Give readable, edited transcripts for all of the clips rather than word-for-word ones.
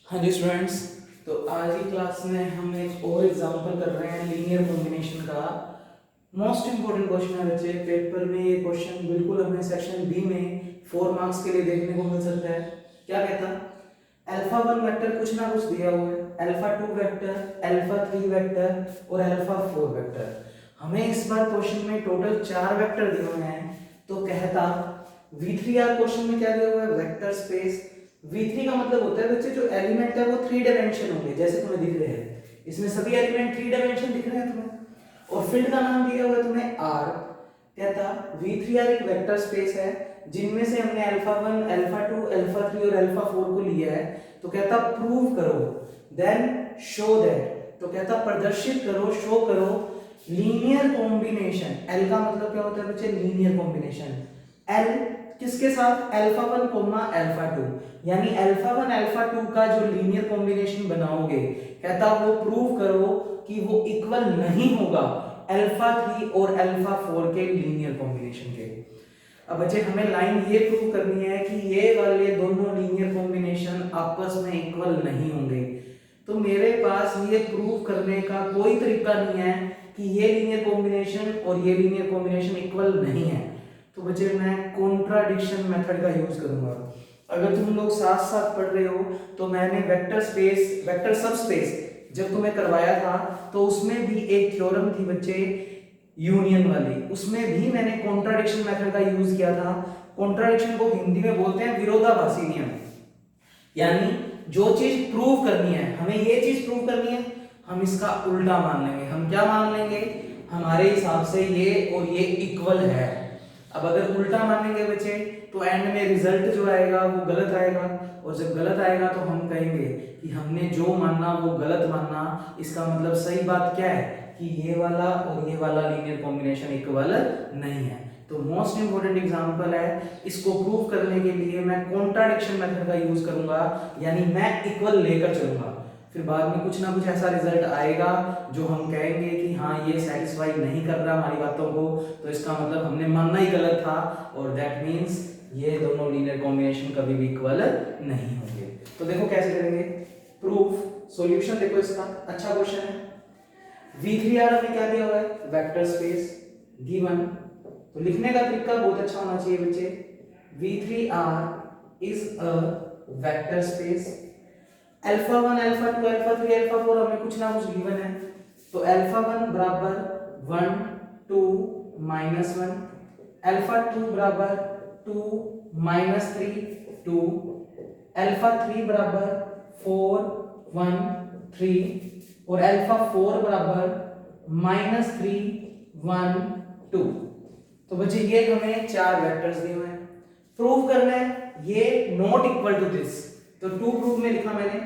हाँ जी स्टूडेंट्स, तो आज की क्लास में हम एक और एग्जांपल कर रहे हैं लीनियर कॉम्बिनेशन का। मोस्ट इंपोर्टेंट क्वेश्चन है बच्चे, पेपर में ये क्वेश्चन बिल्कुल हमें सेक्शन बी में 4 मार्क्स के लिए देखने को मिल सकता है। क्या कहता, अल्फा 1 वेक्टर कुछ ना कुछ दिया हुआ है, अल्फा 2 वेक्टर, अल्फा 3 वेक्टर और अल्फा 4 वेक्टर। हमें इस बार क्वेश्चन में टोटल 4 वेक्टर दिए हुए हैं। तो कहता V3R क्वेश्चन में क्या दिया हुआ है, वेक्टर स्पेस। V3 का मतलब होता है बच्चे जो एलिमेंट है वो 3 डायमेंशन होंगे, जैसे तुम्हें दिख रहे हैं इसमें सभी एलिमेंट 3 डायमेंशन दिख रहे हैं तुम्हें। और फील्ड का नाम दिया हुआ है तुम्हें R। कहता V3R एक वेक्टर स्पेस है जिनमें से हमने अल्फा 1, अल्फा 2, अल्फा 3 और अल्फा 4 को लिया है। तो कहता प्रूव करो, देन शो दैट। तो कहता प्रदर्शित करो, शो करो लीनियर कॉम्बिनेशन। L का मतलब क्या होता है बच्चे, लीनियर कॉम्बिनेशन। L किसके साथ, अल्फा 1 कोमा अल्फा 2, यानी अल्फा 1 अल्फा 2 का जो लीनियर कॉम्बिनेशन बनाओगे, कहता वो प्रूव करो कि वो इक्वल नहीं होगा अल्फा 3 और अल्फा 4 के लीनियर कॉम्बिनेशन के। अब बच्चे हमें लाइन ये प्रूव करनी है कि ये वाले दोनों लीनियर कॉम्बिनेशन आपस में इक्वल नहीं होंगे। तो मेरे पास ये प्रूव करने का कोई तरीका नहीं है कि ये लीनियर कॉम्बिनेशन और ये लीनियर कॉम्बिनेशन इक्वल नहीं है। तो बच्चे मैं कॉन्ट्राडिक्शन मेथड का यूज करूंगा। अगर तुम लोग साथ साथ पढ़ रहे हो तो मैंने वेक्टर स्पेस, वेक्टर सबस्पेस जब तुम्हें करवाया था तो उसमें भी एक थ्योरम थी बच्चे यूनियन वाली, उसमें भी मैंने कॉन्ट्राडिक्शन मेथड का यूज किया था। कॉन्ट्राडिक्शन को हिंदी में बोलते हैं विरोधाभासी नियम। यानी जो चीज प्रूव करनी है, हमें ये चीज प्रूव करनी है, हम इसका उल्टा मान लेंगे। हम क्या मान लेंगे, हमारे हिसाब से ये और ये इक्वल है। अब अगर उल्टा मानेंगे बच्चे तो एंड में रिजल्ट जो आएगा वो गलत आएगा, और जब गलत आएगा तो हम कहेंगे कि हमने जो माना वो गलत माना। इसका मतलब सही बात क्या है कि ये वाला और ये वाला लीनियर कॉम्बिनेशन इक्वल नहीं है। तो मोस्ट इंपोर्टेंट एग्जांपल है, इसको प्रूव करने के लिए मैं कॉन्ट्राडिक्शन मेथड का यूज करूंगा, यानी मैं इक्वल लेकर चलूंगा। फिर बाद में कुछ ना कुछ ऐसा रिजल्ट आएगा जो हम कहेंगे कि हाँ ये सेटिस्फाई नहीं कर रहा हमारी बातों को, तो इसका मतलब हमने मानना ही गलत था, और दैट मींस ये दोनों लीनियर कॉम्बिनेशन कभी भी इक्वल नहीं होंगे। तो देखो कैसे करेंगे प्रूफ। सॉल्यूशन देखो इसका, अच्छा क्वेश्चन है। V3R हमें क्या दिया हुआ है, वेक्टर स्पेस गिवन। तो लिखने का तरीका बहुत अच्छा होना चाहिए बच्चे। V3R is a vector space. Alpha 1 alpha 2 alpha 3 alpha 4 हमें कुछ ना कुछ गिवन है। तो अल्फा 1 बराबर 1 2 -1, अल्फा 2 बराबर 2 -3 2, अल्फा 3 बराबर 4 1 3 और अल्फा 4 बराबर -3 1 2। तो बच्चे ये हमें 4 वेक्टर्स दिए हुए हैं, प्रूव करना है ये नॉट इक्वल टू दिस। तो टू प्रूफ में लिखा मैंने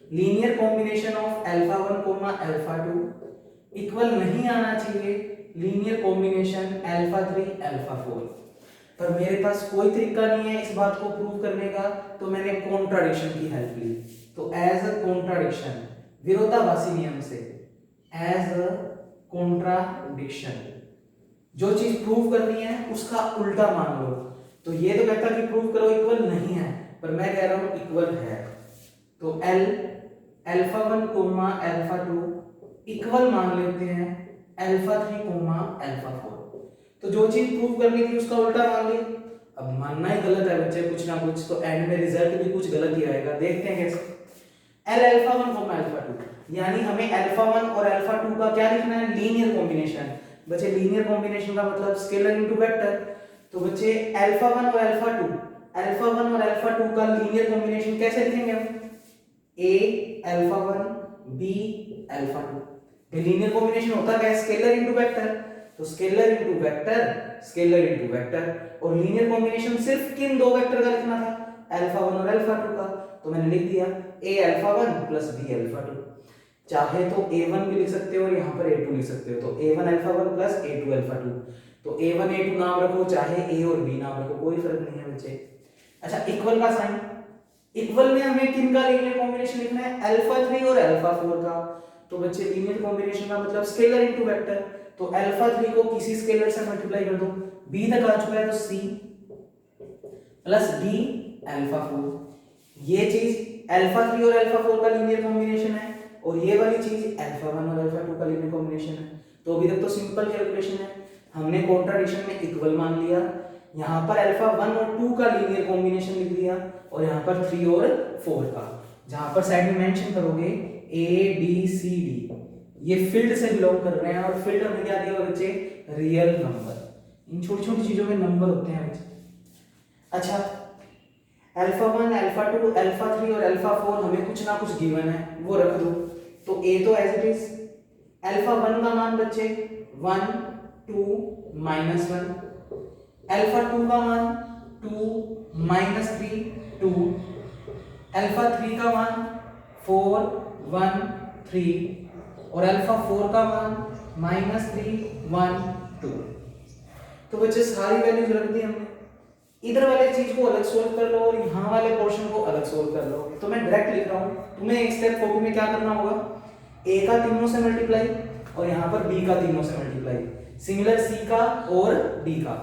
linear combination of alpha 1 comma alpha 2 equal नहीं आना चाहिए लीनियर कॉम्बिनेशन अल्फा 3 अल्फा 4। पर मेरे पास कोई तरीका नहीं है इस बात को प्रूव करने का, तो मैंने कॉन्ट्राडिक्शन की हेल्प ली। तो एज अ कॉन्ट्राडिक्शन, विरोधाभासी नियम से, एज अ कॉन्ट्राडिक्शन जो चीज प्रूव करनी है उसका उल्टा मान लो। तो ये तो कहता कि प्रूव करो इक्वल नहीं है, पर मैं कह रहा हूं इक्वल है। तो L alpha 1 comma alpha 2 equal मान लेते हैं अल्फा 3 कोमा अल्फा 4। तो जो चीज प्रूव करनी थी उसका उल्टा मान लिया। अब मानना ही गलत है बच्चे कुछ ना कुछ, तो एंड में रिजल्ट भी कुछ गलत ही आएगा। देखते हैं कैसे। L अल्फा 1 कोमा अल्फा 2, यानी हमें अल्फा 1 और अल्फा 2 का क्या लिखना है, लीनियर कॉम्बिनेशन। बच्चे लीनियर कॉम्बिनेशन का मतलब स्केलर इनटू वेक्टर। तो बच्चे अल्फा 1 और अल्फा 2, अल्फा 1 और अल्फा 2 का लीनियर कॉम्बिनेशन कैसे लिखेंगे हम, A अल्फा 1 B अल्फा 2। ये लीनियर कॉम्बिनेशन होता क्या है, स्केलर इनटू वेक्टर। तो scalar into vector, scalar into vector. और लीनियर कॉम्बिनेशन सिर्फ किन दो वेक्टर का लिखना था, अल्फा 1 और अल्फा 2 का। तो मैंने लिख दिया A alpha 1 plus B alpha 2। चाहे तो A1 भी लिख सकते हो और यहाँ पर A2 लिख सकते हो। तो A1 alpha 1 plus A2 alpha 2। तो A1 A2 नाम रखो, चाहे A और B नाम रखो, कोई फर्क नहीं है बच्चे। अच्छा इक्वल का साइन, इक्वल में हमें किन का लीनियर कॉम्बिनेशन लिखना है, अल्फा 3 और अल्फा 4 का। तो बच्चे लीनियर कॉम्बिनेशन का मतलब स्केलर इनटू वेक्टर। तो अल्फा 3 को किसी स्केलर से मल्टीप्लाई कर दो, B तक आ चुका है तो C प्लस D अल्फा 4। ये चीज अल्फा 3 और अल्फा 4 का लीनियर कॉम्बिनेशन है, और ये वाली चीज अल्फा 1 और अल्फा 2 का लीनियर कॉम्बिनेशन है। तो अभी तक तो सिंपल कैलकुलेशन है, हमने कॉन्ट्राडिक्शन में इक्वल मान लिया, यहाँ पर अल्फा 1 और 2 का लीनियर कॉम्बिनेशन लिख दिया, और यहाँ पर 3 और 4 का। जहाँ पर साइड में मेंशन करोगे ए बी सी डी, ये फील्ड से बिलोंग कर रहे हैं, और फील्ड हमें क्या दिया बच्चे, रियल नंबर। इन छोटी छोटी चीजों में नंबर होते हैं बच्चे। अच्छा, अल्फा 1, अल्फा 2, अल्फा 3 और अल्फा 4 हमें कुछ ना कुछ गिवन है, वो रख दो। तो ए तो एज इट इज, अल्फा 1 का मान बच्चे 1 2 -1, अल्फा 2 का मान 2 -3 2, अल्फा 3 का मान 4 1 3, और अल्फा 4 का मान -3 1 2। तो बच्चे सारी वैल्यूज रख दी हमने। इधर वाले चीज को अलग सोल्व कर लो और यहाँ वाले पोर्शन को अलग सोल्व कर लो। तो मैं डायरेक्ट लिख रहा हूँ, तुम्हें एक स्टेप 4 में क्या करना होगा, ए का तीनों से मल्टीप्लाई, और यहाँ पर बी का तीनों से मल्टीप्लाई, सिमिलर सी का और डी का।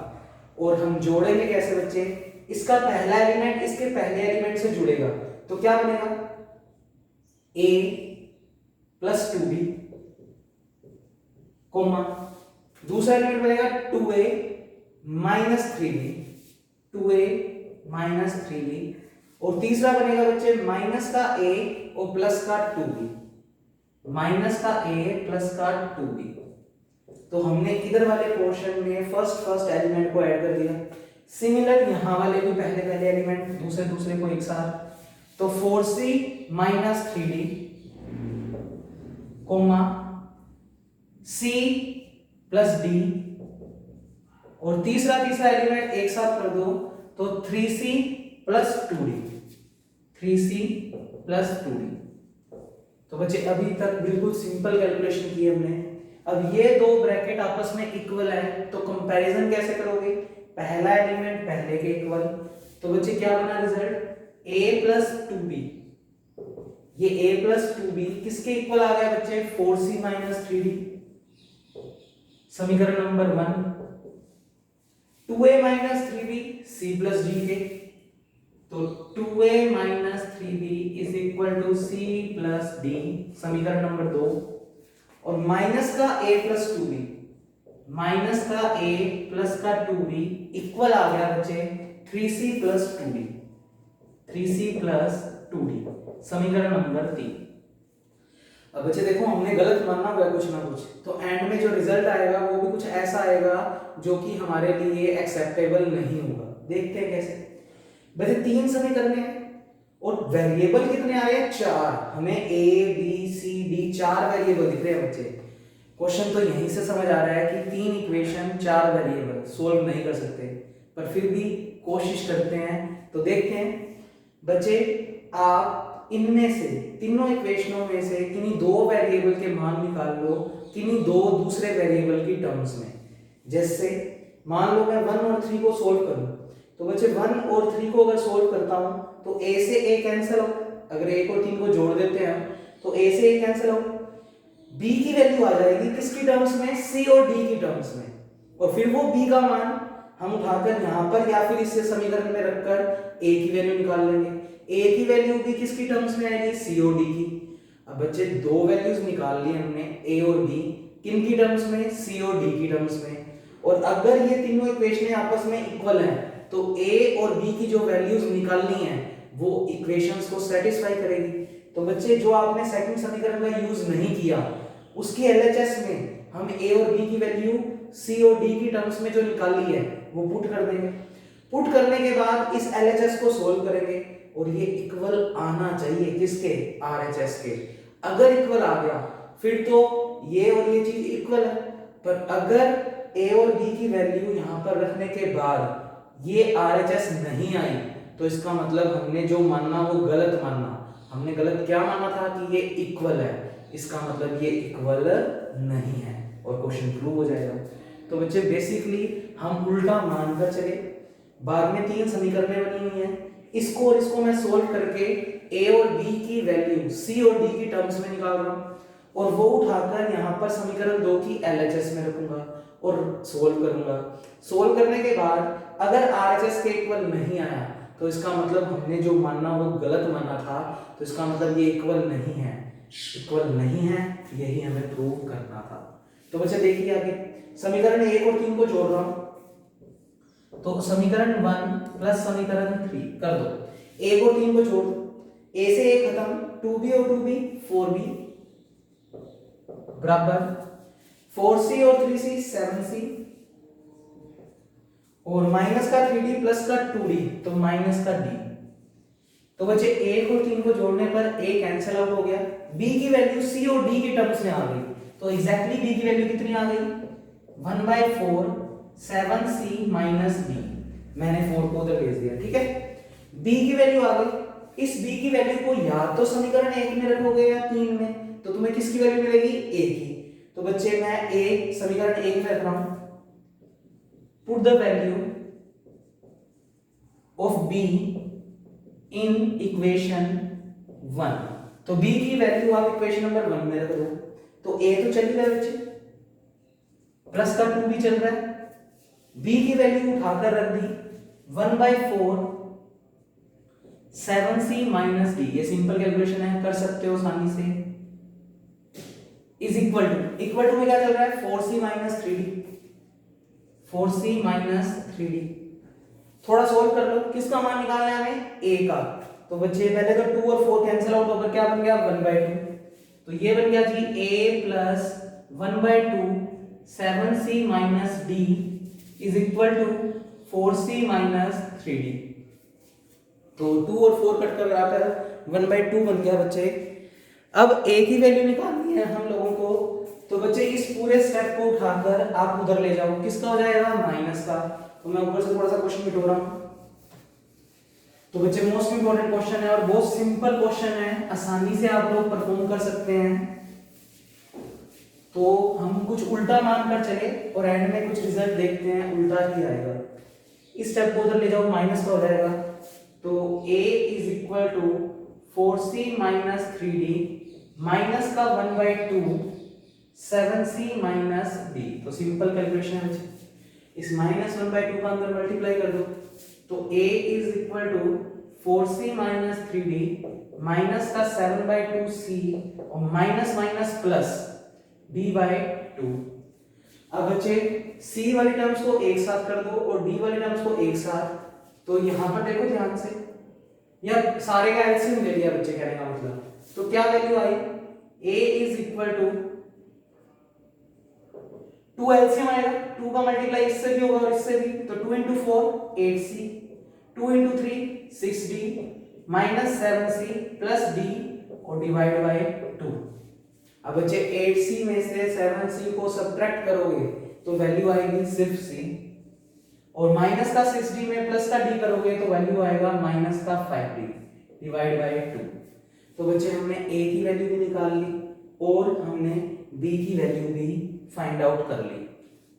और हम जोड़ेंगे कैसे बच्चे, इसका पहला एलिमेंट इसके पहले एलिमेंट से जुड़ेगा, तो क्या बनेगा, a प्लस 2b, कोमा दूसरा एलिमेंट बनेगा 2a minus 3b, 2a minus 3b, और तीसरा बनेगा बच्चे माइनस का a और प्लस का 2b, माइनस का a प्लस का 2b। तो हमने इधर वाले पोर्शन में फर्स्ट एलिमेंट को ऐड कर दिया, सिमिलर यहां वाले भी पहले एलिमेंट दूसरे को एक साथ, तो 4c minus 3d, comma c plus d, और तीसरा एलिमेंट एक साथ कर दो, तो 3c plus 2d, 3c plus 2d। तो बच्चे अभी तक बिल्कुल सिंपल कैलकुलेशन की हमने। अब ये दो ब्रैकेट आपस में इक्वल है, तो कंपैरिजन कैसे करोगे, पहला एलिमेंट पहले के इक्वल, तो बच्चे क्या बना रिजल्ट, a प्लस 2b, ये a प्लस 2b किसके इक्वल आ गया बच्चे, 4c माइनस 3d, समीकरण number 1। 2a minus 3b c plus d के, तो 2a minus 3b is equal to c plus d, समीकरण नंबर 2। और माइनस का a प्लस 2b, माइनस का a प्लस का 2b इक्वल आ गया बच्चे 3c plus 2d, 3c plus 2d, समीकरण नंबर 3। अब बच्चे देखो हमने गलत मानना होगा कुछ ना कुछ, तो एंड में जो रिजल्ट आएगा वो भी कुछ ऐसा आएगा जो कि हमारे लिए एक्सेप्टेबल नहीं होगा। देखते हैं कैसे। बच्चे 3 समीकरण हैं और वेरिएबल कितने आ रहे हैं, 4। हमें a b c d 4 variable दिख रहे हैं बच्चे। क्वेश्चन तो यहीं से समझ आ रहा है कि 3 इक्वेशन 4 वेरिएबल सोल्व नहीं कर सकते, पर फिर भी कोशिश करते हैं। तो देखते हैं बच्चे, आप इनमें से तीनों इक्वेशनों में से किन्हीं 2 वेरिएबल के मान निकाल लो, किन्हीं 2 दूसरे वेरिएबल की टर्म्स में। जैसे मान लो मैं 1 और 3 को सोल्व करूं, तो बच्चे 1 और 3 को अगर सोल्व करता हूं तो a से a कैंसिल हो, अगर 1 और 3 को जोड़ देते हैं तो a से a कैंसिल हो, b की वैल्यू आ जाएगी किसकी टर्म्स में, c और d की टर्म्स में, और फिर वो b का मान हम उठाकर यहाँ पर या फिर इस समीकरण में रखकर a की वैल्यू निकाल लेंगे। a की वैल्यू भी किसकी टर्म्स में आएगी, c और d की। अब बच्चे 2 वैल्यूज निकाल ली हमने a और b, किन की टर्म्स में, c और d की टर्म्स में। और अगर ये तीनों इक्वेशनें आपस में इक्वल हैं तो a और b की जो वैल्यूज निकालनी है वो इक्वेशंस को सेटिस्फाई करेगी। तो बच्चे जो आपने सेकंड समीकरण का यूज नहीं किया उसकी एलएचएस में हम a और b की वैल्यू c और d की टर्म्स में जो निकाली है वो पुट कर देंगे। पुट करने के बाद इस एलएचएस को सोल्व करेंगे और ये इक्वल आना चाहिए किसके, आरएचएस के। अगर इक्वल आ गया फिर तो ये और ये चीज इक्वल है, पर अगर a और b की वैल्यू यहां पर रखने के बाद ये आरएचएस नहीं आई तो इसका मतलब हमने जो मानना वो गलत मानना। हमने गलत क्या माना था कि ये इक्वल है, इसका मतलब ये इक्वल नहीं है और क्वेश्चन प्रूव हो जाएगा। तो बच्चे बेसिकली हम उल्टा मानकर चले। बाद में 3 समीकरणें बनी हुई हैं, इसको और इसको मैं सोल्व करके a और b की वैल्यू c और d की टर्म्स में निकाल रहा हूं और वो उठाकर यहाँ पर समीकरण 2 की एलएचएस में रखूंगा और सोल्व करूंगा। सोल्व करने के बाद अगर आरएचएस के इक्वल नहीं आया तो इसका मतलब हमने जो मानना वो गलत माना था, तो इसका मतलब ये इक्वल नहीं है, इक्वल नहीं है, यही हमें प्रूव करना था। तो बच्चे देखिए आगे समीकरण 1 और 3 को जोड़ रहा हूं, तो समीकरण 1 प्लस समीकरण 3 कर दो, 1 और 3 को जोड़ दो, a से a खत्म, 2b और 2b 4b बराबर 4c और 3c 7c और माइनस का 3d प्लस का 2d तो माइनस का d। तो बच्चे 1 और 3 को जोड़ने पर a कैंसिल आउट हो गया, b की वैल्यू c और d की टर्म्स में आ गई, तो एग्जैक्टली b की वैल्यू कितनी आ गई 1/4 7c माइनस d, मैंने 4 को उधर भेज दिया, ठीक है। b की वैल्यू आ गई, इस b की वैल्यू को या तो समीकरण 1 में रखोगे या 3 में, तो तुम्हें किसकी वैल्यू मिलेगी a की। तो बच्चे मैं a समीकरण 1 में रख रहा हूं, put the value of b in equation 1, तो b की वैल्यू आप इक्वेशन नंबर 1 में रख दो, तो a तो चल रहा है बच्चे, प्लस का 2 भी चल रहा है, b की वैल्यू उठाकर रख दी 1/4 7c माइनस d, ये सिंपल कैलकुलेशन है, कर सकते हो आसानी से, इज इक्वल टू में क्या चल रहा है 4c minus 3d, 4c minus 3d। थोड़ा सोल्व कर लो, किसका मान निकालना है हमें a का, तो बच्चे पहले तो 2 और 4 कैंसिल आउट होकर क्या बन गया 1/2, तो ये बन गया जी a plus 1/2 7c minus d is equal to 4c minus 3d। तो 2 और 4 कट कर आता है 1/2 बन गया बच्चे। अब a की वैल्यू निकालनी है हम लोगों को, तो बच्चे इस पूरे स्टेप को उठाकर आप उधर ले जाओ, किसका हो जाएगा माइनस का, तो मैं ऊपर से थोड़ा सा क्वेश्चन मिटो रहा हूं। तो बच्चे मोस्ट इंपोर्टेंट क्वेश्चन है और बहुत सिंपल क्वेश्चन है, आसानी से आप लोग परफॉर्म कर सकते हैं। तो हम कुछ उल्टा मान कर चले और एंड में कुछ रिजल्ट देखते हैं उल्टा ही आएगा। इस स्टेप को उधर ले जाओ, माइनस का हो जाएगा, तो a is equal to 4c minus 3d minus का 1/2 7c माइनस d। तो सिंपल कैलकुलेशन है, इस माइनस 1/2 का अंदर मल्टीप्लाई कर दो, तो a is equal to 4c minus 3d minus का 7/2c और माइनस माइनस प्लस d/2। अब बच्चे c वाली टर्म्स को एक साथ कर दो और d वाली टर्म्स को एक साथ, तो यहां पर देखो ध्यान से, या सारे का एलसीएम ले लिया बच्चे, कहने का मतलब, तो क्या वैल्यू आई a is equal to 2 LCM आएगा, 2 का मल्टीप्लाई इससे भी होगा और इससे भी, तो 2 into 4 8c, 2 into 3 6d minus 7c plus d और डिवाइड बाय 2। अब बच्चे 8c में से 7c को सब्ट्रैक्ट करोगे तो वैल्यू आएगी सिर्फ c, और माइनस का 6d में प्लस का d करोगे तो वैल्यू आएगा माइनस का 5d डिवाइड बाय 2। तो बच्चे हमने a की वैल्यू भी निकाल ली और हमने b की वैल्यू भी फाइंड आउट कर ली।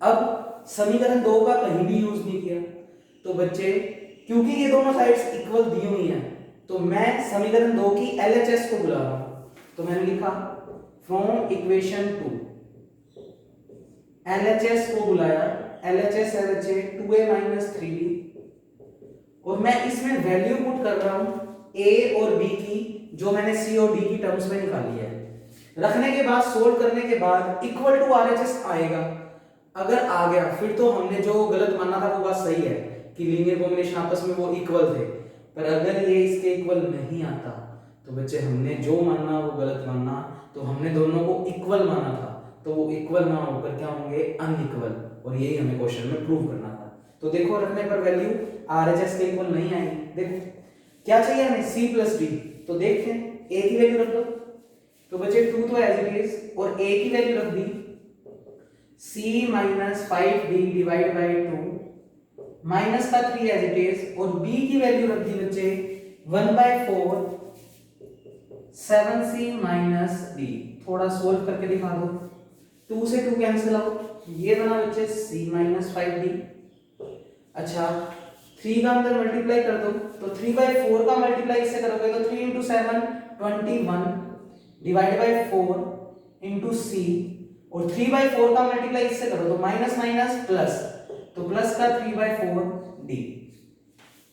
अब समीकरण 2 का कहीं भी यूज नहीं किया, तो बच्चे क्योंकि ये दोनों साइड्स इक्वल दी हुई हैं, तो मैं समीकरण 2 की LHS को बुला रहा हूं, तो मैंने लिखा फ्रॉम इक्वेशन 2 LHS को बुलाया, LHS है बच्चे 2a माइनस 3b, और मैं इसमें वैल्यू पुट कर रहा हूं a और b की, जो मैंने c और d की टर्म्स में निकाली है। रखने के बाद सोल्व करने के बाद इक्वल टू RHS आएगा, अगर आ गया फिर तो हमने जो गलत माना था वो बात सही है कि लीनियर कॉम्बिनेशन आपस में वो इक्वल थे, पर अगर ये इसके इक्वल नहीं आता तो बच्चे हमने जो माना वो गलत माना, तो हमने दोनों को इक्वल माना था, तो वो इक्वल ना होकर क्या होंगे अनइक्वल, और यही हमें क्वेश्चन में प्रूव करना था। तो देखो रखने पर वैल्यू RHS के इक्वल नहीं आई, देखो क्या चाहिए हमें c प्लस d, तो देखते हैं a की वैल्यू रख दो, तो बच्चे 2 तो एज इट इज, और a की वैल्यू रख दी c minus 5d divide by 2 minus का 3 एज इट इज, और b की वैल्यू रख दी बच्चे 1/4 7c माइनस d। थोड़ा सोल्व करके दिखा दो, 2 से 2 कैंसिल आउट, ये बना बच्चे c माइनस 5d। अच्छा 3 का अंदर मल्टीप्लाई कर दो, तो 3/4 का मल्टीप्लाई इससे करोगे तो 3 into 7 21 divide by 4 into c, और 3/4 का मल्टीप्लाई इससे करो तो माइनस माइनस प्लस, तो प्लस का 3/4 d।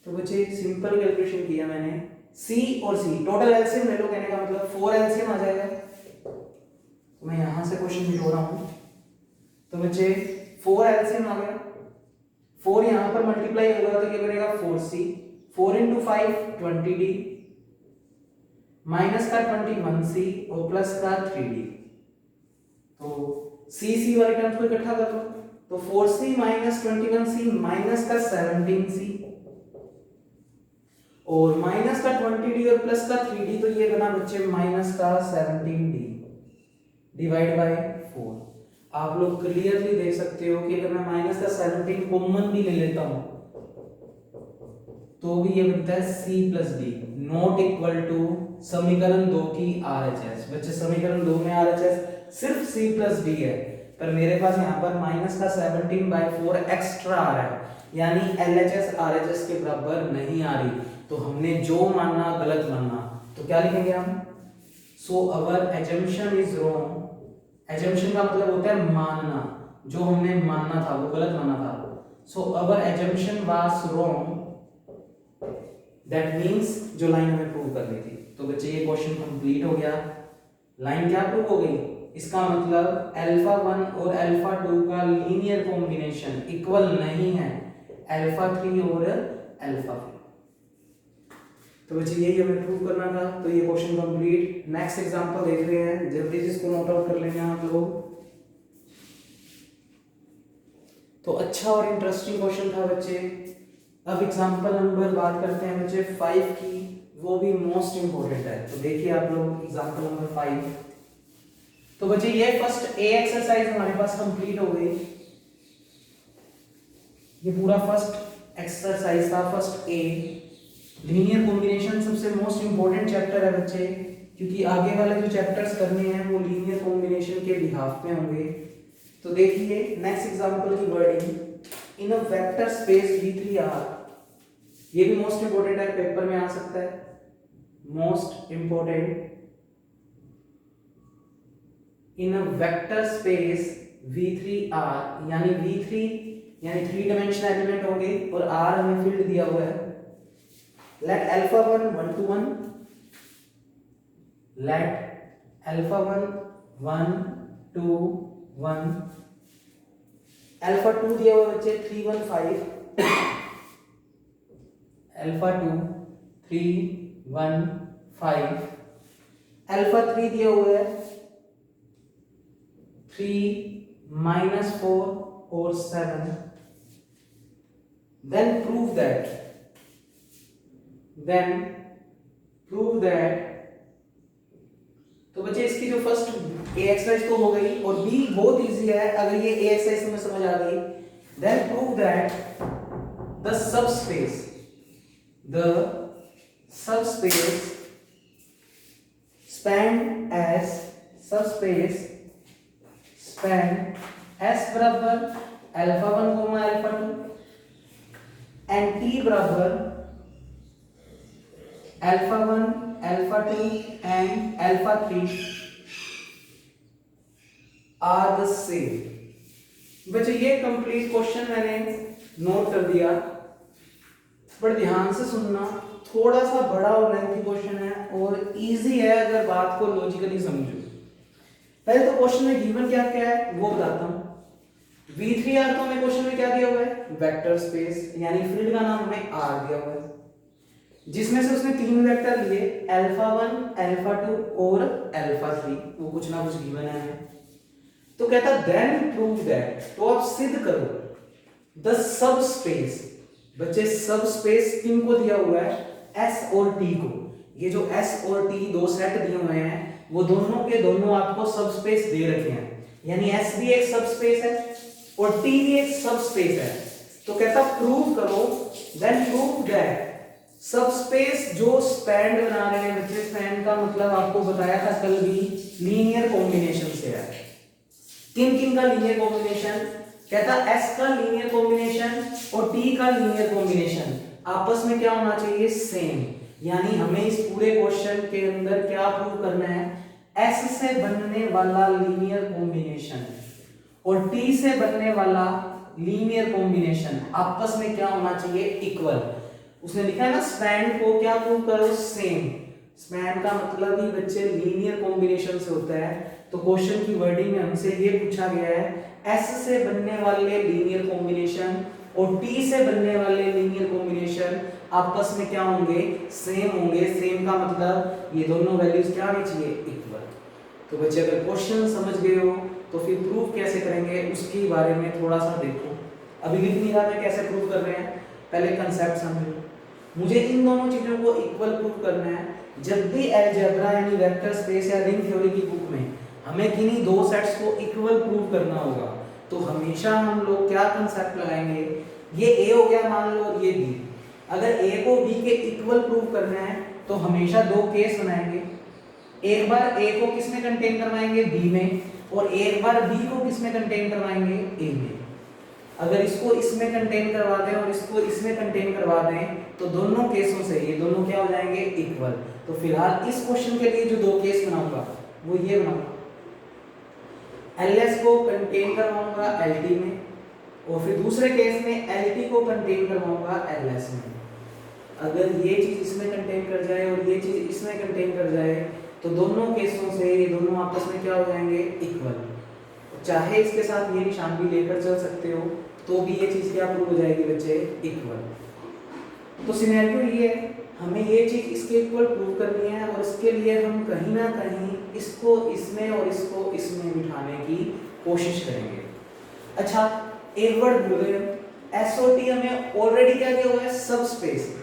तो बच्चे सिंपल कैलकुलेशन किया मैंने, C और C टोटल एलसीएम ले लो, कहने का मतलब 4 एलसीएम आ जाएगा। तो मैं यहां से क्वेश्चन लिख रहा हूं, तो बच्चे 4 एलसीएम आ गया, 4 यहां पर मल्टीप्लाई होगा तो क्या बनेगा 4C, 4 into 5 20D, माइनस का 21C और प्लस का 3D। तो C वाले टर्म्स को इकट्ठा कर लो, तो 4C माइनस 21C माइनस का 17C और माइनस का 20D और प्लस का 3D, तो ये बना बच्चे माइनस का 17D डिवाइड बाय 4। आप लोग क्लियरली देख सकते हो कि अगर मैं माइनस का 17 कॉमन भी ले लेता हूं तो भी ये बनता है C plus D not equal to समीकरण 2 की RHS। बच्चे समीकरण 2 में RHS सिर्फ C प्लस D है, पर मेरे पास यहाँ पर माइनस का 17/4 एक्स्ट्रा आ रहा है, यानी LHS RHS के बराबर नहीं आ रही, तो हमने जो मानना गलत मानना, तो क्या लिखेंगे हम, सो our assumption is wrong. Assumption का मतलब होता है मानना, जो हमने मानना था वो गलत माना था। So our assumption was wrong, that means जो लाइन हमें प्रूव करनी थी। तो बच्चे ये क्वेश्चन कंप्लीट हो गया। लाइन क्या प्रूव हो गई, इसका मतलब अल्फा 1 और अल्फा 2 का लीनियर कॉम्बिनेशन इक्वल नहीं है अल्फा 3 और अल्फा 4। तो बच्चे यही हमें प्रूव करना था, तो ये क्वेश्चन कंप्लीट। नेक्स्ट एग्जांपल देख रहे हैं, जल्दी से इसको नोट आउट कर लेंगे आप लोग। तो अच्छा और इंटरेस्टिंग क्वेश्चन था बच्चे। अब एग्जांपल नंबर बात करते हैं बच्चे 5 की, वो भी मोस्ट इंपोर्टेंट है। तो देखिए आप लोग एग्जांपल नंबर 5। तो बच्चे ये फर्स्ट ए एक्सरसाइज हमारे पास कंप्लीट हो गई। ये पूरा फर्स्ट एक्सरसाइज था, फर्स्ट ए। लीनियर कॉम्बिनेशन सबसे मोस्ट इंपोर्टेंट चैप्टर है बच्चे, क्योंकि आगे वाले जो चैप्टर्स करने हैं वो लीनियर कॉम्बिनेशन के बिहाफ में होंगे। तो देखिए नेक्स्ट एग्जांपल की wording, in a vector space V3R, ये भी मोस्ट इंपोर्टेंट है, पेपर में आ सकता है, most important. In a vector space V3R, यानी V3 यानी 3 डायमेंशनल एलिमेंट होंगे और R हमें फील्ड दिया हुआ है। Let alpha 1 1 to 1, let alpha 1 1 2 1, alpha 2 दिया हुआ बच्चे 3 1 5, अल्फा 2 3 1 5, अल्फा 3 दिया हुआ है 3 -4 और 7। then prove that तो बच्चे इसकी जो फर्स्ट ए एक्सरसाइज तो हो गई, और बी बहुत इजी है, अगर ये ए एक्सरसाइज तुम्हें समझ आ गई, then prove that the subspace span S बराबर अल्फा 1 अल्फा 2 एंड T बराबर alpha 1 alpha 2 and alpha 3 are the same. बच्चे ये कंप्लीट क्वेश्चन मैंने नोट कर दिया, पर ध्यान से सुनना, थोड़ा सा बड़ा और लेंथी क्वेश्चन है और इजी है अगर बात को लॉजिकली समझो। पहले तो क्वेश्चन में गिवन क्या क्या है वो बताता हूं। V3R तो हमें क्वेश्चन में क्या दिया हुआ है, वेक्टर स्पेस, यानी फील्ड का नाम हमें R दिया हुआ है, जिसमें से उसने 3 वेक्टर लिए, अल्फा 1 अल्फा 2 और अल्फा 3, वो कुछ ना कुछ गिवन है। तो कहता देन प्रूव दैट, तो आप सिद्ध करो द सब स्पेस। बच्चे सब स्पेस किनको दिया हुआ है, S और T को। ये जो S और T दो सेट दिए हुए हैं वो दोनों के दोनों आपको सब स्पेस दे रखे हैं, यानी S भी एक सब स्पेस है और T भी एक सब स्पेस है। तो कहता प्रूव करो, देन प्रूव दैट सब स्पेस जो स्पैन बना रहे हैं बच्चे, स्पैन का मतलब आपको बताया था कल भी, लीनियर कॉम्बिनेशन से है। किन किन का लीनियर कॉम्बिनेशन, कहता S का लीनियर कॉम्बिनेशन और T का लीनियर कॉम्बिनेशन आपस में क्या होना चाहिए, सेम। यानी हमें इस पूरे क्वेश्चन के अंदर क्या प्रूव करना है, S से बनने वाला लीनियर कॉम्बिनेशन और T से बनने वाला लीनियर कॉम्बिनेशन आपस में क्या होना चाहिए, इक्वल। उसने लिखा है ना स्पैन को क्या प्रूव करो, सेम। स्पैन का मतलब ही बच्चे लीनियर कॉम्बिनेशन से होता है। तो क्वेश्चन की वर्डिंग में हमसे ये पूछा गया है एस से बनने वाले लीनियर कॉम्बिनेशन और टी से बनने वाले लीनियर कॉम्बिनेशन आपस में क्या होंगे, सेम होंगे। सेम का मतलब ये दोनों वैल्यूज क्या होनी चाहिए, इक्वल। तो बच्चे अगर क्वेश्चन समझ गए हो तो फिर प्रूफ कैसे करेंगे उसके बारे में थोड़ा सा देखो। अभी लिख नहीं रहा मैं कैसे प्रूव कर रहे हैं, पहले कंसेप्ट समझो। मुझे इन दोनों चीजों को इक्वल प्रूव करना है। जब भी अलजेब्रा यानी वेक्टर स्पेस या रिंग थ्योरी की बुक में हमें किन्हीं दो सेट्स को इक्वल प्रूव करना होगा तो हमेशा हम लोग क्या कंसेप्ट लगाएंगे, ये ए हो गया मान लो और ये बी। अगर ए को बी के इक्वल प्रूव करना है तो हमेशा दो केस बनाएंगे। एक बार ए को किस में कंटेन करवाएंगे, बी में, और एक बार बी को किस में कंटेन करवाएंगे, ए में। अगर इसको इसमें कंटेन करवा दें और इसको इसमें कंटेन करवा दें तो दोनों केसों से ये दोनों क्या हो जाएंगे, इक्वल। तो फिलहाल इस क्वेश्चन के लिए जो दो केस बनाऊंगा वो ये बनाऊंगा, एलएस को कंटेन करवाऊंगा एलटी में और फिर दूसरे केस में एलटी को कंटेन करवाऊंगा एलएस में। अगर ये चीज इसमें कंटेन कर जाए और ये चीज इसमें कंटेन कर जाए तो दोनों केसों से ये दोनों आपस में क्या हो जाएंगे, इक्वल। चाहे इसके साथ ये निशान भी लेकर चल सकते हो तो भी ये चीज क्या प्रूव हो जाएगी बच्चे, इक्वल। तो सिनेरियो ये है, हमें ये चीज इसके इक्वल प्रूव करनी है और इसके लिए हम कहीं ना कहीं इसको इसमें और इसको इसमें बिठाने की कोशिश करेंगे। अच्छा एक वर्ड भूल गए, एसओटी हमें ऑलरेडी क्या दिया हुआ है, सबस्पेस।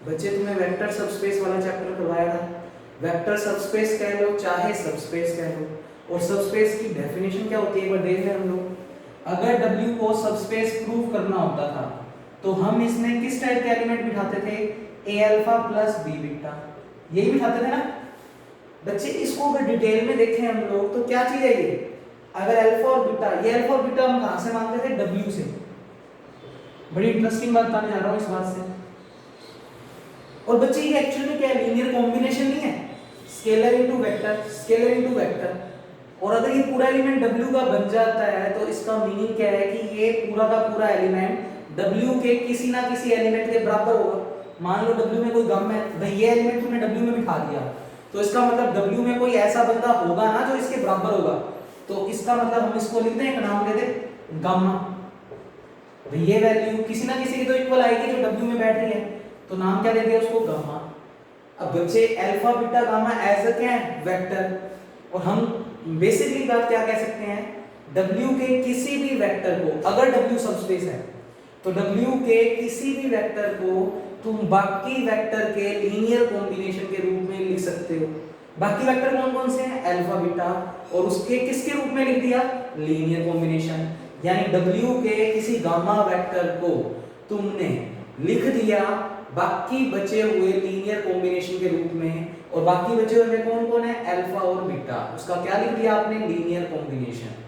बच्चे तुम्हें वेक्टर सबस्पेस वाला चैप्टर करवाया था। वेक्टर सबस्पेस कह लो चाहे सबस्पेस कह लो, और सबस्पेस की डेफिनेशन क्या होती है एक बार देख लें हम लोग। अगर W को सबस्पेस प्रूव करना होता था तो हम इसमें किस टाइप के एलिमेंट बिठाते थे, ए अल्फा प्लस बी बीटा, यही बिठाते थे ना बच्चे। इसको अगर डिटेल में देखें हम लोग तो क्या चीज है ये, अगर अल्फा और बीटा, ये अल्फा और बीटा हम कहां से मानते थे, W से। बड़ी इंटरेस्टिंग बात बताने जा रहा हूं इस बात से। और बच्चे ये एक्चुअली में क्या है, लीनियर कॉम्बिनेशन नहीं है, scalar into vector, scalar into vector. और अगर ये पूरा एलिमेंट W का बन जाता है तो इसका मीनिंग क्या है कि ये पूरा का पूरा एलिमेंट W के किसी ना किसी एलिमेंट के बराबर होगा। मान लो W में कोई गम है, भाई ये एलिमेंट तुमने W में बिठा दिया तो इसका मतलब W में कोई ऐसा बंदा होगा ना जो इसके बराबर होगा। तो इसका मतलब हम इसको लिखते हैं, एक नाम दे दे गामा। भाई ये वैल्यू किसी ना किसी की तो इक्वल आएगी जो W में बैठ रही है, तो नाम क्या दे दिया उसको, गामा। अब बच्चे alpha beta gamma as a क्या है, वेक्टर। और हम बेसिकली बात क्या कह सकते हैं, W के किसी भी वेक्टर को, अगर W सबस्पेस है तो W के किसी भी वेक्टर को तुम बाकी वेक्टर के लीनियर कॉम्बिनेशन के रूप में लिख सकते हो। बाकी वेक्टर कौन कौन से हैं, अल्फा बीटा, और उसके किसके रूप में लिख दिया, लीनियर कॉम्बिनेशन। यानी W के किसी गामा वेक्टर को तुमने लिख दिया बाकी बचे हुए लीनियर कॉम्बिनेशन के रूप में, और बाकी बचे हुए में कौन कौन है, अल्फा और बीटा, उसका क्या लिख दिया आपने, लीनियर कॉम्बिनेशन।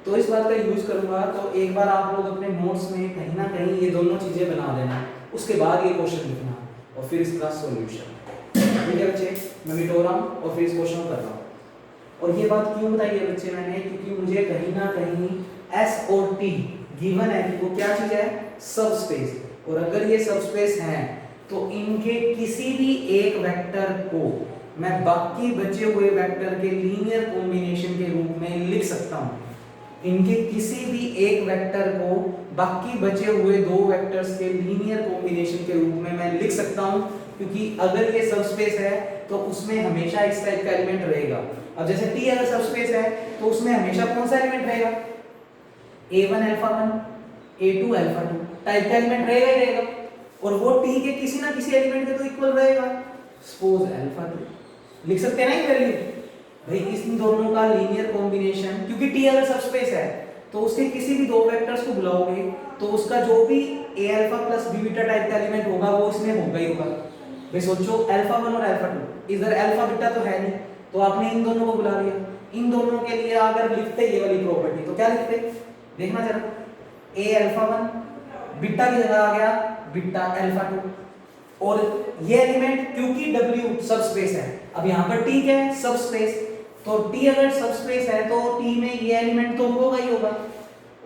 तो इस बात का यूज करूंगा तो एक बार आप लोग अपने नोट्स में कहीं ना कहीं ये दोनों चीजें बना देना, उसके बाद ये क्वेश्चन लिखना और फिर इसका सॉल्यूशन। ठीक है बच्चे, मैं मिटो रहा हूं और फिर इस क्वेश्चन को कर रहा हूं। और ये बात क्यों बताई है बच्चे मैंने, क्योंकि मुझे कहीं ना कहीं एस और टी गिवन है कि वो क्या चीज है, सबस्पेस। और अगर ये सबस्पेस है तो इनके किसी भी एक वेक्टर को मैं बाकी बचे हुए वेक्टर के लीनियर कॉम्बिनेशन के रूप में लिख सकता हूं। इनके किसी भी एक वेक्टर को बाकी बचे हुए दो वेक्टर्स के लीनियर कॉम्बिनेशन के रूप में मैं लिख सकता हूं, क्योंकि अगर ये सबस्पेस है तो उसमें हमेशा इस टाइप का एलिमेंट रहेगा। अब जैसे T अगर सबस्पेस है तो उसमें हमेशा कौन सा एलिमेंट रहेगा, A1 alpha 1 A2 alpha 2 type का एलिमेंट रहेगा ही रहेगा, और वो T के किसी ना किसी एलिमेंट के तो इक्वल रहेगा। सपोज अल्फा 2 लिख सकते हैं ना ये वैल्यू, भाई इन दोनों का लीनियर कॉम्बिनेशन, क्योंकि T अगर सबस्पेस है तो उसके किसी भी दो वेक्टर्स को बुलाओगे तो उसका जो भी A alpha plus B beta type का एलिमेंट होगा वो इसमें होगा ही होगा। भाई सोचो अल्फा 1 और अल्फा 2, इधर अल्फा बीटा तो है नहीं, तो आपने इन दोनों को बुला लिया। इन दोनों के लिए अगर लिखते ये वाली प्रॉपर्टी तो क्या लिखते, देखना जरा, A अल्फा 1 बीटा की जगह आ गया बीटा अल्फा 2, और ये एलिमेंट क्योंकि W सबस्पेस है, अब यहां पर T क्या है, सबस्पेस, तो T अगर सबस्पेस है तो T में ये एलिमेंट तो होगा ही होगा।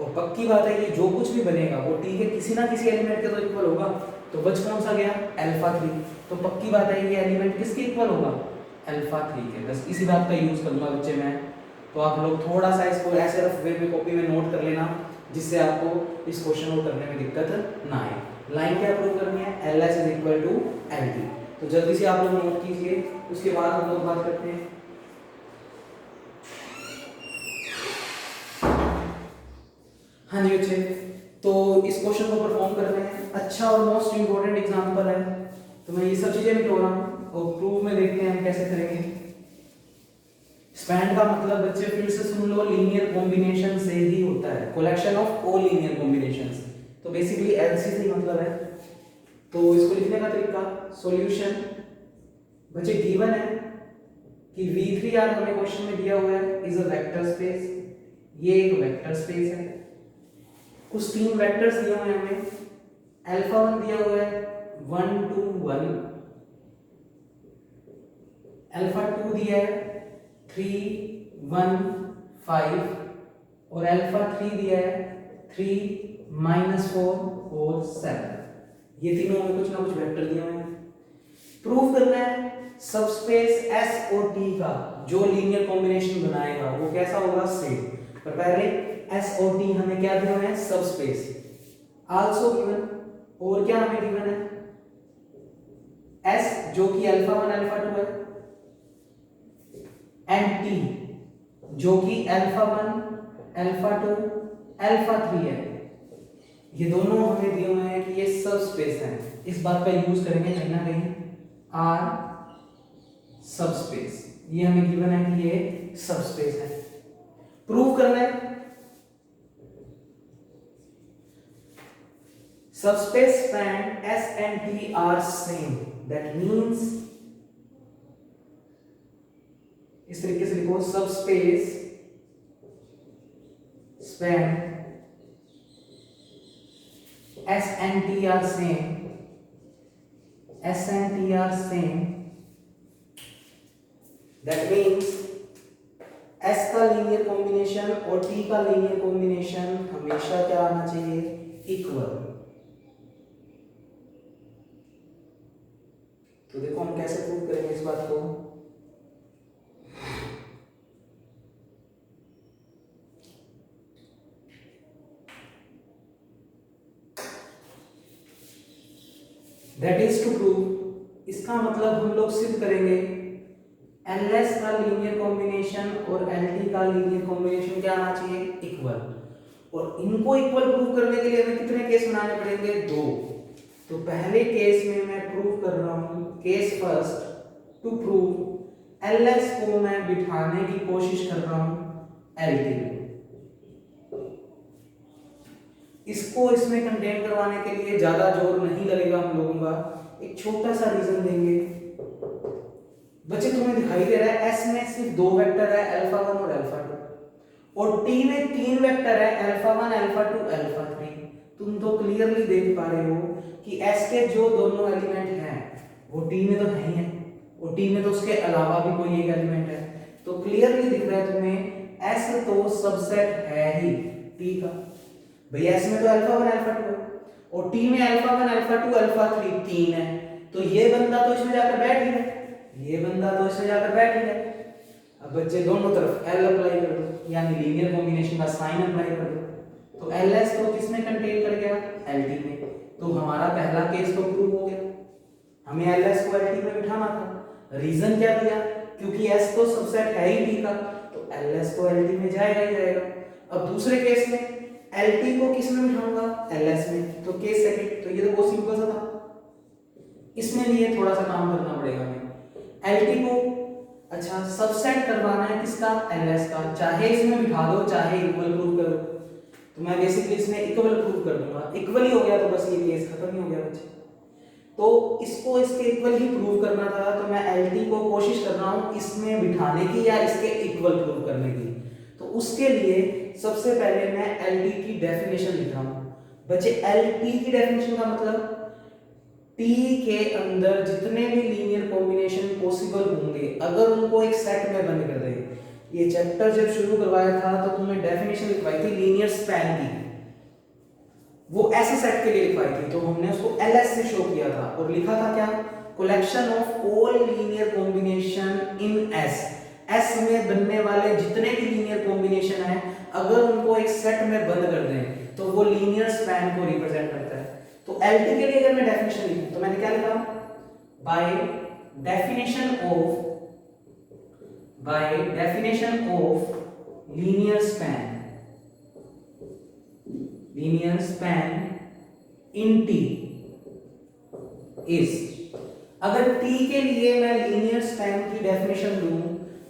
और पक्की बात है ये जो कुछ भी बनेगा वो T के किसी ना किसी एलिमेंट के तो इक्वल होगा। तो बच कौन सा गया, अल्फा 3। तो पक्की बात है ये एलिमेंट किसके इक्वल होगा, अल्फा 3 के। बस इसी बात का यूज करूंगा बच्चे मैं। तो आप लोग थोड़ा सा इसको ऐसे रफ वे में कॉपी में नोट कर लेना, जिससे आपको इस क्वेश्चन को करने में दिक्कत ना आए। लाइन क्या प्रूव करनी है, LS is equal to LT। तो जल्दी से आप लोग नोट कीजिए, उसके बाद हम लोग बात करते हैं। हाँ जी बच्चे, तो इस क्वेश्चन को परफॉर्म कर रहे हैं। अच्छा और मोस्ट इंपोर्टेंट एग्जांपल है, तो मैं ये सब चीजें मिटो रहा हूँ और प्रूफ में देखते हैं हम कैसे करेंगे। स्पैन का मतलब बच्चे फिर से सुन लो, लीनियर कॉम्बिनेशन से ही होता है, collection of all linear combinations. तो बेसिकली एलसी से मतलब है। तो इसको लिखने का तरीका, सॉल्यूशन बच्चे गिवन है कि V3 यार हमें क्वेश्चन में दिया हुआ है इज अ वेक्टर स्पेस। ये एक वेक्टर स्पेस है, कुछ तीन वेक्टर्स दिए हुए हैं हमें। अल्फा 1 दिया हुआ है 1 2 1, अल्फा 2 दिया है 3 1 5, और अल्फा 3 दिया है 3 -4 और 7। ये तीनों में कुछ ना कुछ वेक्टर दिए हुए हैं। प्रूफ करना है सबस्पेस S और T का जो लीनियर कॉम्बिनेशन बनाएगा वो कैसा होगा, सेम। पर पहले S और T हमें क्या दिए हुए हैं, सबस्पेस। आल्सो गिवन, और क्या हमें गिवन है, S जो कि अल्फा 1 अल्फा 2 है, एंड T जो कि अल्फा 1 अल्फा 2 अल्फा 3 है। ये दोनों हमें दिए हुए हैं कि ये सबस्पेस है। इस बात का यूज करेंगे कहीं ना कहीं, आर सबस्पेस। ये हमें गिवन है कि ये सबस्पेस है। प्रूव करना है subspace span S and T are same, that means इस तरीके से लिखो, subspace span S and T are same, S and T are same, that means S का लीनियर कॉम्बिनेशन और T का लीनियर कॉम्बिनेशन हमेशा क्या आना चाहिए, इक्वल। तो देखो हम कैसे प्रूव करेंगे इस बात को। दैट इज टू प्रूव, इसका मतलब हम लोग सिद्ध करेंगे LS का लीनियर कॉम्बिनेशन और LT का लीनियर कॉम्बिनेशन क्या आना चाहिए, इक्वल। और इनको इक्वल प्रूव करने के लिए हमें कितने केस बनाने पड़ेंगे, 2। तो पहले केस में मैं प्रूव कर रहा हूं, case first to prove LS को मैं बिठाने की कोशिश कर रहा हूं LT में। इसको इसमें कंटेन करवाने के लिए ज्यादा जोर नहीं लगेगा हम लोगों का। एक छोटा सा रीजन देंगे बच्चे, तुम्हें दिखाई दे रहा है S में सिर्फ 2 वेक्टर है, अल्फा 1 और अल्फा 2, और T में 3 वेक्टर है, अल्फा 1 अल्फा 2 अल्फा 3। तुम तो क्लियरली देख पा रहे हो कि S के जो दोनों एलिमेंट हैं वो T में तो नहीं है, और T में तो उसके अलावा भी कोई एक एलिमेंट है। तो क्लियरली दिख रहा है तुम्हें S तो सबसेट है ही T का। भैया S में तो अल्फा 1 अल्फा 2 है, और T में अल्फा 1 अल्फा 2 अल्फा 3 3 है। तो ये बंदा तो इसमें जाकर बैठ ही है, ये बंदा तो इसमें जाकर बैठ ही है। अब बच्चे दोनों तरफ L अप्लाई कर दो, यानी लीनियर कॉम्बिनेशन का साइन अप्लाई कर दो। तो LS को किसमें कंटेन कर गया, LT में। तो हमारा पहला केस तो प्रूव हो गया। हमें LS को LT में बिठाना था। रीजन क्या दिया, क्योंकि S तो सबसेट है ही T का, तो LS को LT में जाएगा ही जाएगा। अब दूसरे केस में LT को किस में बिठाऊंगा, LS में। तो केस सेकंड, तो ये तो बहुत सिंपल सा था। इसमें लिए थोड़ा सा काम करना पड़ेगा हमें। LT को अच्छा सबसेट करवाना है किसका, LS का। चाहे इसमें बिठा दो चाहे इक्वल प्रूव करो, तो मैं बेसिकली इसमें इक्वल प्रूव कर दूंगा। इक्वल ही हो गया तो बस ये केस खत्म ही हो गया बच्चे। तो इसको इसके इक्वल ही प्रूव करना था, तो मैं LT को कोशिश कर रहा हूं इसमें बिठाने की या इसके इक्वल प्रूव करने की। तो उसके लिए सबसे पहले मैं LT की डेफिनेशन लिख रहा हूं बच्चे। LT की डेफिनेशन का मतलब T के अंदर जितने भी लीनियर कॉम्बिनेशन पॉसिबल होंगे, अगर उनको एक सेट में बंद कर दें। ये चैप्टर जब शुरू करवाया था तो तुमने डेफिनेशन लिखवाई थी लीनियर स्पैन की। वो ऐसे सेट के लिए लिखवाई थी, तो हमने उसको LS से शो किया था और लिखा था क्या, collection of all linear combination in S। S में बनने वाले जितने भी लीनियर कॉम्बिनेशन है, अगर उनको एक सेट में बंद कर दें तो वो लीनियर स्पैन को रिप्रेजेंट करता है। तो LT के लिए अगर मैं डेफिनेशन लिखूं तो मैंने क्या लिखा, by definition of linear span in T is, अगर T के लिए मैं लीनियर स्पैन की डेफिनेशन लूं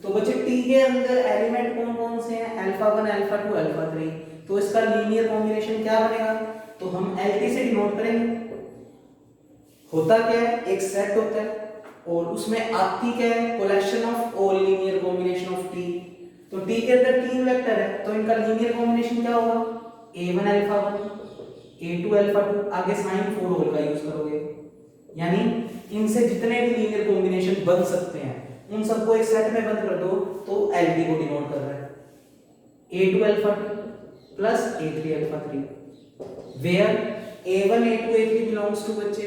तो बच्चे T के अंदर एलिमेंट कौन कौन से हैं, अल्फा 1 अल्फा 2 अल्फा 3, तो इसका लीनियर कॉम्बिनेशन क्या बनेगा, तो हम LT से डिनोट करेंगे। होता क्या है, एक सेट होता है और उसमें आती क्या है, collection of all linear combination of T। तो T के अंदर 3 वेक्टर है, तो इनका लीनियर कॉम्बिनेशन क्या होगा, A1 अल्फा 1 A2 अल्फा 2, आगे साइन 4 होल का यूज करोगे, यानी इनसे जितने भी लीनियर कॉम्बिनेशन बन सकते हैं उन सबको एक सेट में बंद कर दो, तो LT को डिनोट कर रहा है A2 alpha 2 plus A3 alpha 3, where A1 A2 A3 belongs to बच्चे,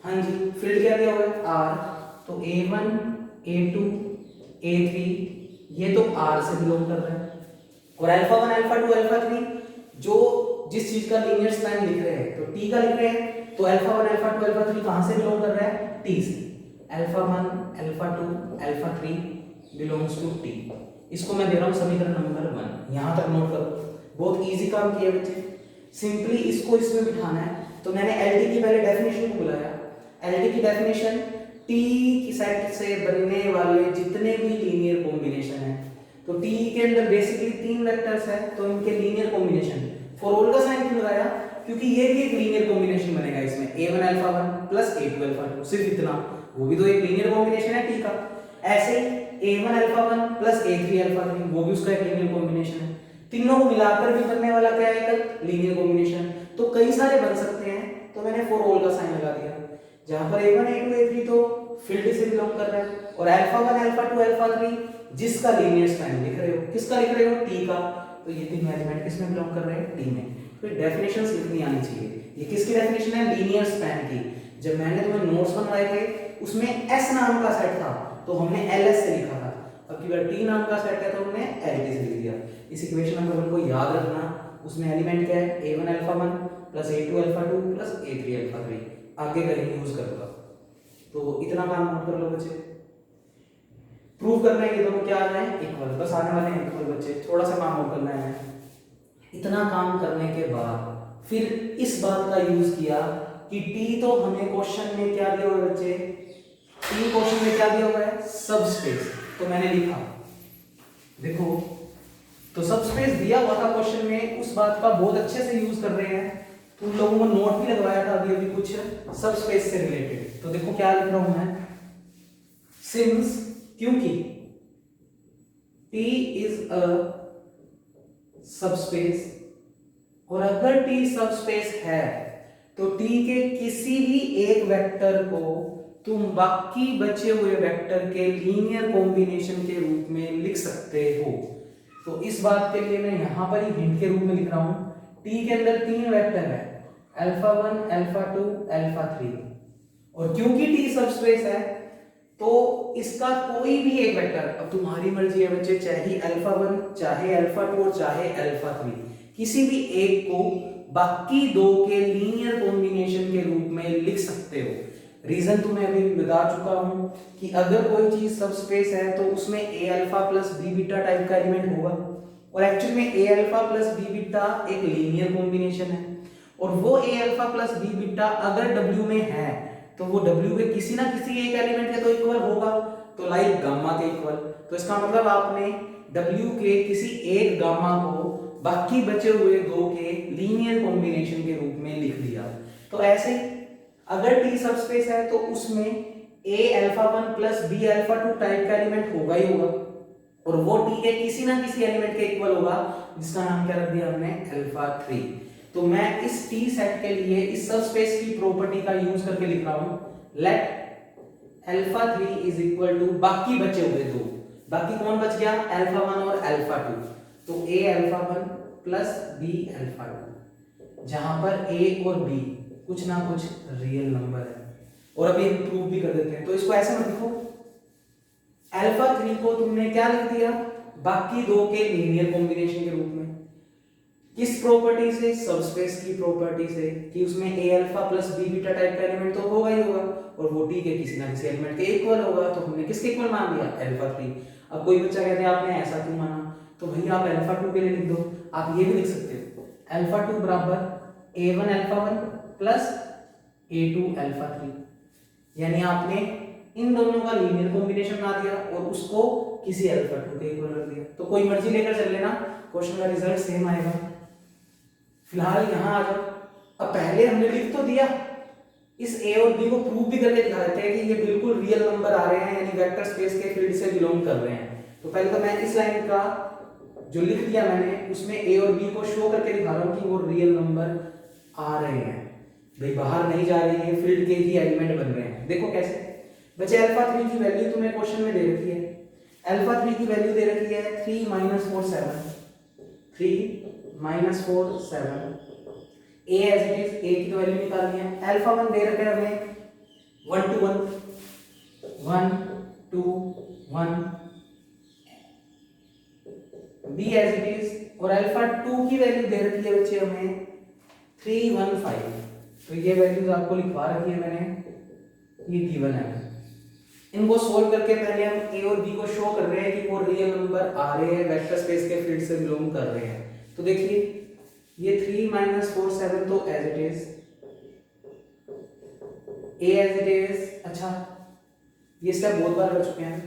हाँ जी फील्ड क्या दिया हुआ है R, तो A1 A2 A3 ये तो R से बिलोंग कर रहा है, और अल्फा 1 अल्फा 2 अल्फा 3 जो जिस चीज का लीनियर स्पैन लिख रहे हैं, तो T का लिख रहे हैं, तो अल्फा 1 अल्फा 2 अल्फा 3 कहां से बिलोंग कर रहा है, T से, alpha 1 alpha 2 alpha 3 belongs to T। इसको मैं दे रहा हूं समीकरण नंबर 1, यहां तक नोट करो, बहुत इजी काम किया बच्चे, सिंपली इसको इसमें बिठाना है। तो मैंने LT की पहले डेफिनेशन को बुलाया, LT की डेफिनेशन T की सेट से बनने वाले जितने भी लीनियर कॉम्बिनेशन है, तो T के अंदर बेसिकली 3 वेक्टर्स है, तो इनके लीनियर कॉम्बिनेशन, फॉर ऑल का साइन क्यों लगाया, क्योंकि ये भी एक लीनियर कॉम्बिनेशन बनेगा इसमें, A1 alpha 1 plus A2 alpha 2, सिर्फ इतना, वो भी तो एक लीनियर कॉम्बिनेशन है T का। ऐसे A1 alpha 1 plus A3 alpha 3, वो भी उसका एक लीनियर कॉम्बिनेशन है, तीनों को मिलाकर भी बनने वाला क्या है, एक लीनियर कॉम्बिनेशन। तो कई सारे बन सकते हैं, तो मैंने फॉर ऑल का साइन लगा दिया, जहां पर A1 A2 A3 तो फील्ड से बिलोंग कर रहा है, और अल्फा 1 अल्फा 2 अल्फा 3 जिसका लीनियर स्पैन लिख रहे हो, किसका लिख रहे हो, T का, तो ये तीन एलिमेंट किस में बिलोंग कर रहे हैं, T में। तो डेफिनेशंस लिखनी आनी चाहिए, ये किसकी डेफिनेशन है, लीनियर स्पैन की। जब मैंने तुम्हें नोट्स बनवाए थे उसमें S नाम का सेट था, तो हमने LS से लिखा था, अब की बार T नाम का सेट है तो हमने LT से लिख दिया। इस इक्वेशन नंबर 1 को याद रखना, उसमें एलिमेंट क्या है, A1 alpha 1 plus A2 alpha 2 plus A3 alpha 3, आगे करेंगे यूज करूंगा। तो इतना काम नोट कर लो बच्चे, प्रूव करना है ये दोनों क्या आ जाए, इक्वल, बस आने वाले हैं इक्वल बच्चे, थोड़ा सा काम और करना है। इतना काम करने के बाद फिर इस बात का यूज किया कि T तो हमें क्वेश्चन में क्या दिया हुआ है बच्चे, T क्वेश्चन में क्या दिया हुआ है, सबस्पेस, तो मैंने लिखा, देखो तो सबस्पेस दिया हुआ था क्वेश्चन में, उस बात का बहुत अच्छे से यूज कर रहे हैं, तुम लोगों को नोट भी लगवाया था अभी अभी कुछ सबस्पेस से रिलेटेड। तो देखो क्या लिख रहा हूं मैं, सिंस, क्योंकि T इज अ सबस्पेस, और अगर T सबस्पेस है तो T के किसी भी एक वेक्टर को तुम बाकी बचे हुए वेक्टर के लीनियर कॉम्बिनेशन के रूप में लिख सकते हो। तो इस बात के लिए मैं यहां पर ही हिंट के रूप में लिख रहा हूं, T के अंदर 3 वेक्टर है, अल्फा 1 अल्फा 2 अल्फा 3, और क्योंकि T सबस्पेस है तो इसका कोई भी एक वेक्टर, अब तुम्हारी मर्जी है बच्चे, चाहे अल्फा 1 चाहे अल्फा 2 और चाहे अल्फा 3, किसी भी एक को बाकी दो के लीनियर कॉम्बिनेशन के रूप में लिख सकते हो। रीजन तुम्हें अभी बता चुका हूं कि अगर कोई चीज सबस्पेस है तो उसमें a alpha plus b beta type का एलिमेंट होगा, और एक्चुअली में a alpha plus b beta एक लीनियर कॉम्बिनेशन है, और वो a alpha plus b beta अगर w में है तो वो w के किसी ना किसी एक एलिमेंट के तो इक्वल होगा, तो लाइक गामा के इक्वल। तो इसका मतलब आपने w के किसी एक गामा को बाकी बचे हुए दो के लीनियर कॉम्बिनेशन के रूप में लिख दिया। तो ऐसे अगर T सबस्पेस है तो उसमें a alpha 1 plus b alpha 2 type का एलिमेंट होगा ही होगा, और वो T के किसी ना किसी एलिमेंट के इक्वल होगा, जिसका नाम क्या रख दिया हमने, अल्फा 3। तो मैं इस T सेट के लिए इस सबस्पेस की प्रॉपर्टी का यूज करके लिख रहा हूं, let alpha 3 is equal to बाकी बचे हुए दो, बाकी कौन बच गया, अल्फा 1 और अल्फा 2, तो a alpha 1 plus b alpha 2 जहां पर ए और बी कुछ ना कुछ रियल नंबर है। और अभी हम प्रूव भी कर देते हैं। तो इसको ऐसे मत लिखो, अल्फा 3 को तुमने क्या लिख दिया, बाकी दो के लीनियर कॉम्बिनेशन के रूप में। किस प्रॉपर्टी से, सबस्पेस की प्रॉपर्टी से, कि उसमें A alpha plus B beta type का एलिमेंट तो होगा ही होगा, और वो टी के किसी ना किसी एलिमेंट के इक्वल होगा। तो हमने किसके इक्वल मान लिया, अल्फा 3। अब कोई बच्चा कहते हैं आपने ऐसा क्यों माना, तो भैया आप अल्फा 2 के लिए लिख दो। आप ये भी लिख सकते हो, अल्फा 2 बराबर a1 alpha 1 plus a2 alpha 3, यानी आपने इन दोनों का लीनियर कॉम्बिनेशन बना दिया और उसको किसी अल्फा 2 के इक्वल रख दिया। तो कोई मर्जी लेकर चल लेना, क्वेश्चन का रिजल्ट सेम आएगा। फिलहाल यहां आ जाओ। अब पहले हमने लिख तो दिया, इस a और b को प्रूव भी करके दिखा देते हैं कि ये बिल्कुल रियल नंबर आ रहे हैं, यानी वेक्टर स्पेस के फील्ड से बिलोंग कर रहे हैं। तो पहले तो मैं इस लाइन का जो लिख दिया मैंने, उसमें a और b को शो करके दिखा रहा हूं कि वो रियल नंबर आ रहे हैं, भाई बाहर नहीं जा रही है, फील्ड के ही एलिमेंट बन रहे हैं। देखो कैसे बच्चे, अल्फा 3 की वैल्यू तुम्हें क्वेश्चन में दे रखी है, अल्फा 3 की वैल्यू दे रखी है 3 - 4 7, 3 - 4 7, a as it is, a की तो वैल्यू निकालनी है। अल्फा 1 दे रखा है हमें 1 to 1, 1 2 1, b as it is, और अल्फा 2 की वैल्यू दे रखी है बच्चे हमें 3 1 5। तो ये वैल्यूज आपको लिखवा रखी है मैंने, ये गिवन है। इनको सोल्व करके पहले हम a और b को शो कर रहे हैं कि वो रियल नंबर आ रहे हैं, वेक्टर स्पेस के फील्ड से बिलोंग कर रहे हैं। तो देखिए ये 3 - 4 7 तो as it is, a as it is. अच्छा ये स्टेप बहुत बार कर चुके हैं।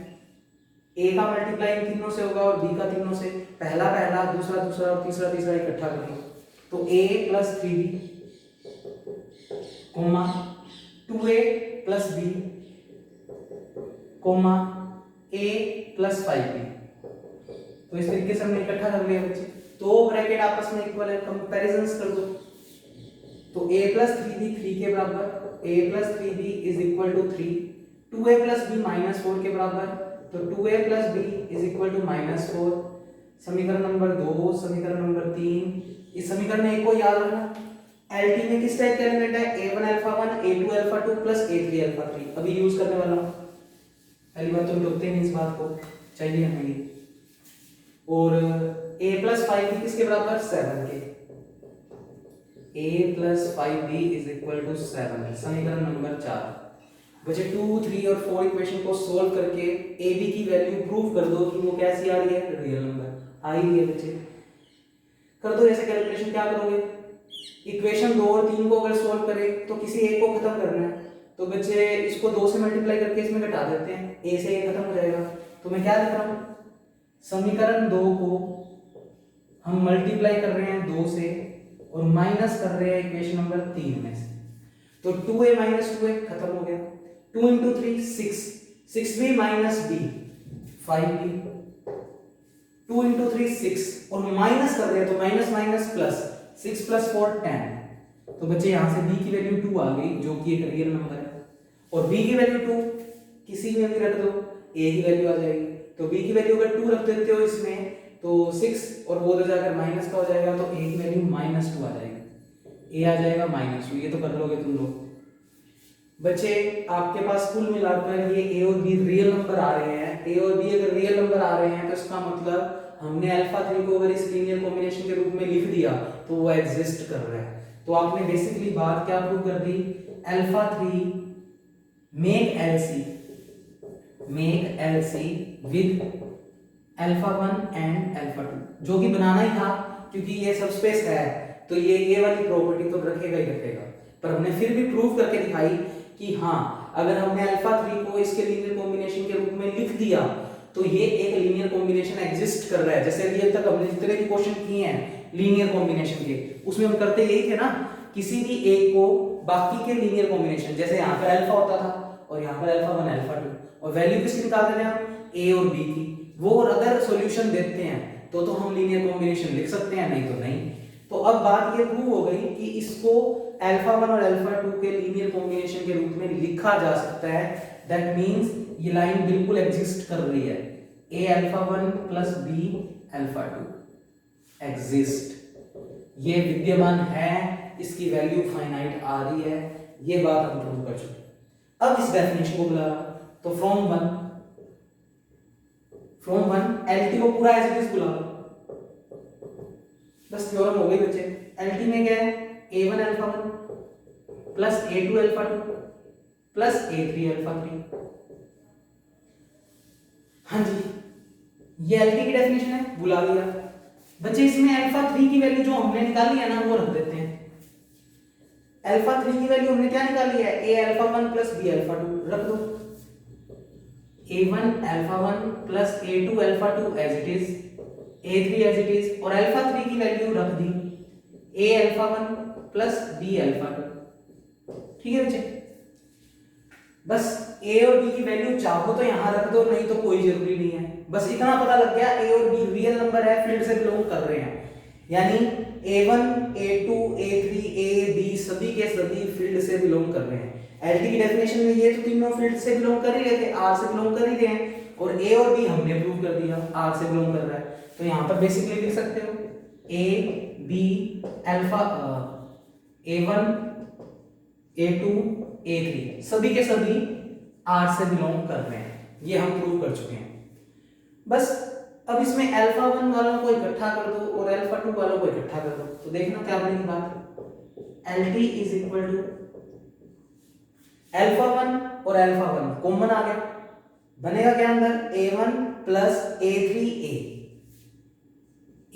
a का मल्टीप्लाई इन तीनों से होगा और b का तीनों से, पहला पहला, दूसरा दूसरा और तीसरा तीसरा इकट्ठा कर लो। तो a + 3b, 2a + b, a + 5b। तो इस तरीके से हमने इकट्ठा कर लिया बच्चे। दो ब्रैकेट आपस में इक्वल है, कंपैरिजंस कर दो। तो a + 3b 3 के बराबर, a + 3b = 3, 2a + b -4 के बराबर, तो 2a + b = -4। समीकरण नंबर 2, समीकरण नंबर 3। इस समीकरण में एक को याद रखना, LT में किस टाइप का एलिमेंट है, a1 alpha 1, a2 alpha 2 plus a3 alpha 3। अभी यूज करने वाला हूं, पहली बात तो डरते नहीं इस बात को, चाहिए हमें ये। और a + 5b किसके बराबर, 7 के, a + 5b = 7। समीकरण नंबर 4। बचे 2 3 और 4 इक्वेशन को सोल्व करके ab की वैल्यू प्रूव कर दो कि वो कैसी आ रही है, रियल नंबर आ ही है बच्चे। कर दो ऐसे कैलकुलेशन। क्या करोगे, इक्वेशन 2 और 3 को अगर सोल्व करें तो किसी एक को खत्म करना है, तो बच्चे इसको 2 से मल्टीप्लाई करके इसमें घटा देते हैं, a से ये खत्म हो जाएगा। तो मैं क्या लिख रहा हूं, समीकरण 2 को हम मल्टीप्लाई कर रहे हैं 2 से और माइनस कर रहे हैं इक्वेशन नंबर 3 में से। तो 2a - 2a खत्म हो गया, 2 × 3 6, 6b - b 5b, 2 × 3 6, और माइनस कर रहे हैं तो माइनस माइनस प्लस, 6 + 4 10। तो बच्चे यहां से b की वैल्यू 2 आ गई, जो कि एक रियल नंबर है, और b की वैल्यू 2 किसी में भी रख दो, a की वैल्यू आ जाएगी। तो b की वैल्यू अगर 2 रख देते हो इसमें तो 6 और वो उधर जाकर माइनस का हो जाएगा, तो a की वैल्यू -2 आ जाएगी, a आ जाएगा -2। ये तो कर लोगे तुम लोग बच्चे। आपके पास कुल मिलाकर ये a और b रियल नंबर आ रहे हैं। a और b अगर रियल नंबर आ रहे हैं तो इसका मतलब हमने अल्फा 3 को अगर इस लीनियर कॉम्बिनेशन के रूप में लिख दिया तो वो एग्जिस्ट कर रहा है। तो आपने बेसिकली बात क्या प्रूव कर दी, alpha 3 make LC with alpha 1 and alpha 2, जो कि बनाना ही था क्योंकि ये सबस्पेस है, तो ये वाली प्रॉपर्टी तो रखेगा ही रखेगा। पर हमने फिर भी प्रूव करके दिखाई कि हाँ, अगर हमने अल्फा 3 को इसके लीनियर कॉम्बिनेशन के रूप में लिख दिया तो ये एक लीनियर कॉम्बिनेशन एग्जिस्ट कर रहा है। जैसे अभी तक हमने जितने भी क्वेश्चन किए हैं लीनियर कॉम्बिनेशन के, उसमें हम करते यही थे ना, किसी भी एक को बाकी के लीनियर कॉम्बिनेशन, जैसे यहाँ पर अल्फा होता था और यहाँ पर अल्फा 1 अल्फा 2, और वैल्यू किसकी निकालते थे हम, a और b की। वो अगर सॉल्यूशन देते हैं तो हम लीनियर कॉम्बिनेशन लिख सकते हैं, नहीं तो नहीं। तो अब बात ये प्रूव हो गई कि इसको अल्फा 1 और अल्फा 2 के लीनियर कॉम्बिनेशन के रूप में लिखा जा सकता है। दैट मींस ये लाइन बिल्कुल एग्जिस्ट कर रही है, a alpha 1 plus b alpha 2 exist, ये विद्यमान है इसकी वैल्यू फाइनाइट आ रही है, ये बात हम प्रूव कर चुके। अब इस डेफिनेशन को बुला, तो फ्रॉम वन एलटी को पूरा एज इट इज बुला, बस थ्योरम हो गई बच्चे। एलटी में क्या है, a1 alpha 1 plus a2 alpha 2 plus a3 alpha 3। हाँ जी, ये एलटी की डेफिनेशन है, बुला दिया बच्चे। इसमें अल्फा 3 की वैल्यू जो हमने निकाली है ना वो रख देते हैं। अल्फा 3 की वैल्यू हमने क्या निकाली है, a alpha 1 plus b alpha 2, रख दो। a1 alpha 1 plus a2 alpha 2 as it is, a3 as it is, और अल्फा 3 की वैल्यू रख दी a alpha 1 plus b alpha 2। ठीक है बच्चे, बस a और b की वैल्यू चाहो तो यहां रख दो, नहीं तो कोई जरूरी नहीं है। बस इतना पता लग गया a और b रियल नंबर है, फील्ड से बिलोंग कर रहे हैं, यानी a1 a2 a3 a b सभी के सभी फील्ड से बिलोंग कर रहे हैं। एलटी की डेफिनेशन में ये तो तीनों फील्ड से बिलोंग कर ही रहे थे, आर से बिलोंग कर ही रहे हैं, और a और b हमने प्रूव कर दिया आर से बिलोंग कर रहा है। तो यहां पर बेसिकली लिख सकते हो a b alpha a1 a2 a3 सभी के सभी आर से बिलोंग कर रहे हैं, ये हम प्रूव कर चुके हैं। बस अब इसमें अल्फा 1 वालों को इकट्ठा कर दो और अल्फा 2 वालों को इकट्ठा कर दो, तो देखना क्या बनेगी बात। LT is equal to alpha 1 और अल्फा 1 कॉमन आ गया, बनेगा क्या अंदर, a1 plus a3a,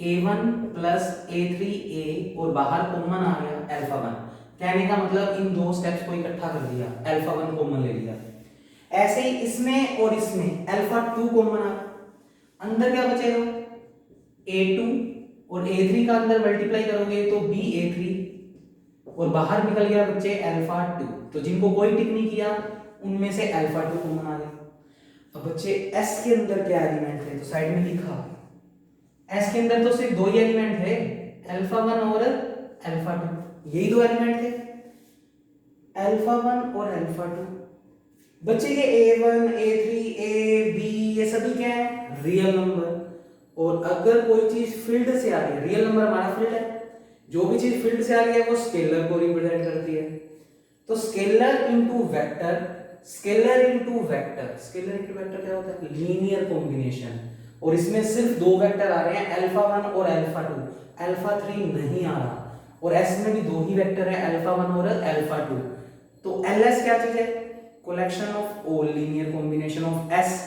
a1 plus a3a, और बाहर कॉमन आ गया अल्फा 1। कहने का मतलब इन दो स्टेप्स को इकट्ठा कर दिया, अल्फा 1 कॉमन ले लिया। ऐसे ही इसमें और इसमें अल्फा 2 कॉमन आ, अंदर क्या बचेगा, a2 और a3 का अंदर मल्टीप्लाई करोगे तो ba3, और बाहर निकल गया बच्चे अल्फा 2। तो जिनको कोई टिक नहीं किया उनमें से अल्फा 2 कॉमन आ गया। अब बच्चे s के अंदर क्या एलिमेंट थे, तो साइड में लिखा, s के अंदर तो सिर्फ दो ही एलिमेंट थे, अल्फा 1 और अल्फा 2, यही दो एलिमेंट थे, अल्फा 1 और अल्फा 2। बच्चे ये a1 a3 a b ये सभी क्या है, रियल नंबर। और अगर कोई चीज फील्ड से आ रही है, रियल नंबर हमारा फील्ड है, जो भी चीज फील्ड से आ रही है वो स्केलर को रिप्रेजेंट करती है। तो scalar into vector, scalar into vector, scalar into vector क्या होता है, लीनियर कॉम्बिनेशन। और इसमें सिर्फ दो वेक्टर आ रहे हैं, अल्फा 1 और अल्फा 2, अल्फा 3 नहीं आ रहा। और एस में भी दो ही वेक्टर है, अल्फा 1 और अल्फा 2। तो एलएस क्या चीज है, collection of all linear combination of S,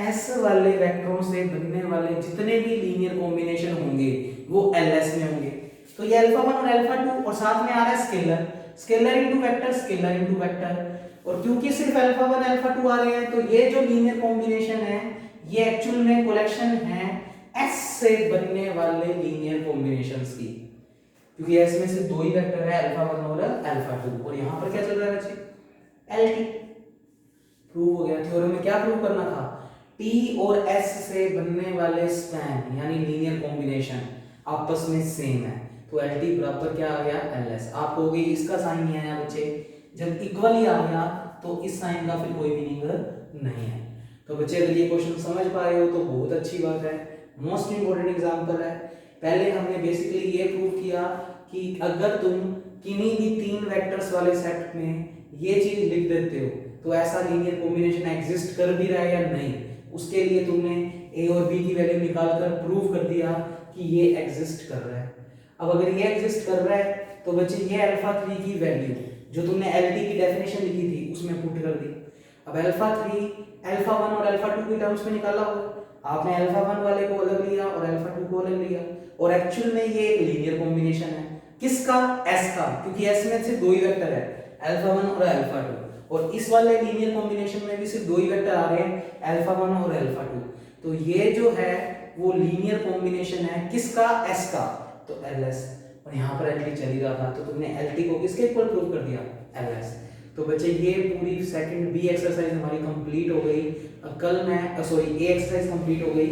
S वाले वेक्टरों से बनने वाले जितने भी लीनियर कॉम्बिनेशन होंगे वो एलएस में होंगे। तो ये अल्फा 1 और अल्फा 2, और साथ में आ रहा है scalar, scalar into vector, scalar into vector. और क्योंकि सिर्फ अल्फा 1 अल्फा 2 आ रहे हैं, तो ये जो लीनियर कॉम्बिनेशन है ये एक्चुअल में कलेक्शन है एस से बनने वाले लीनियर कॉम्बिनेशंस की, क्योंकि एस में सिर्फ दो ही वेक्टर है, अल्फा 1 और अल्फा 2। और यहां पर क्या चल रहा है बच्चे, एलटी प्रूव हो गया। थ्योरम में क्या प्रूव करना था, टी और एस से बनने वाले स्पैन यानी लीनियर कॉम्बिनेशन आपस में सेम है, तो एलटी बराबर क्या आ गया, एलएस। आप कहोगे इसका साइन नहीं आया बच्चे, जब इक्वल ही आ गया तो इस साइन का फिर कोई मीनिंग नहीं है। तो बच्चे अगर ये क्वेश्चन समझ पाए हो तो बहुत अच्छी बात है, मोस्ट इंपोर्टेंट एग्जांपल है। पहले हमने बेसिकली ये प्रूव किया कि अगर तुम किन्हीं भी तीन वेक्टर्स वाले सेट में ये चीज लिख देते हो तो ऐसा लीनियर कॉम्बिनेशन एग्जिस्ट कर भी रहा है या नहीं, उसके लिए तुमने ए और बी की वैल्यू निकालकर प्रूव कर दिया कि ये एग्जिस्ट कर रहा है। अब अगर ये एग्जिस्ट कर रहा है तो बच्चे ये अल्फा 3 की वैल्यू जो तुमने एलटी की डेफिनेशन लिखी थी उसमें पुट कर दी। अब अल्फा 3 अल्फा 1 और अल्फा 2 की टर्म्स में निकाला होगा, आपने अल्फा 1 वाले को अलग लिया और अल्फा 2 को अलग लिया, और एक्चुअल में ये एक लीनियर कॉम्बिनेशन है, किसका, एस का, क्योंकि एस में सिर्फ दो ही वेक्टर है, अल्फा 1 और अल्फा 2। और इस वाले लीनियर कॉम्बिनेशन में भी सिर्फ दो ही वेक्टर आ रहे हैं, अल्फा 1 और अल्फा 2। तो ये जो है वो लीनियर कॉम्बिनेशन है किसका, एस का, तो एलएस। और यहाँ पर एलटी चल ही रहा था तो तुमने एलटी को किसके इक्वल प्रूव कर दिया, एलएस। तो बच्चे ये पूरी सेकंड बी एक्सरसाइज हमारी कंप्लीट हो गई। कल मैं सॉरी ए एक्सरसाइज कंप्लीट हो गई,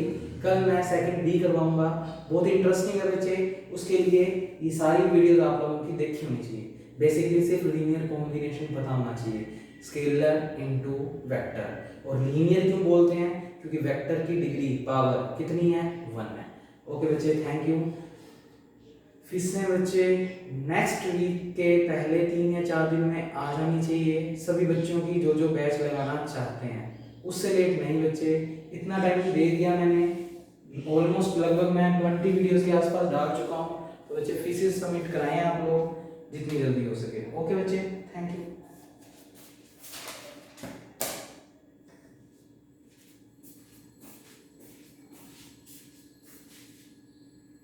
कल मैं सेकंड बी करवाऊंगा, बहुत इंटरेस्टिंग है बच्चे। उसके लिए ये सारी वीडियोस आप लोगों की देखी होनी चाहिए। बेसिकली सिर्फ लीनियर कॉम्बिनेशन पता होना चाहिए, स्केलर इनटू वेक्टर। और लीनियर क्यों बोलते हैं, क्योंकि वेक्टर की डिग्री पावर कितनी है, 1 है। ओके बच्चे, थैंक यू। फीसें बच्चे नेक्स्ट वीक के पहले 3 या 4 दिन में आ जानी चाहिए सभी बच्चों की जो जो बैच लगाना चाहते हैं, उससे लेट नहीं बच्चे। इतना टाइम दे दिया मैंने, ऑलमोस्ट लगभग मैं 20 वीडियोस के आसपास डाल चुका हूँ। तो बच्चे फीसेस सबमिट कराएं आप लोग जितनी जल्दी हो सके। ओके बच्चे, थैंक यू।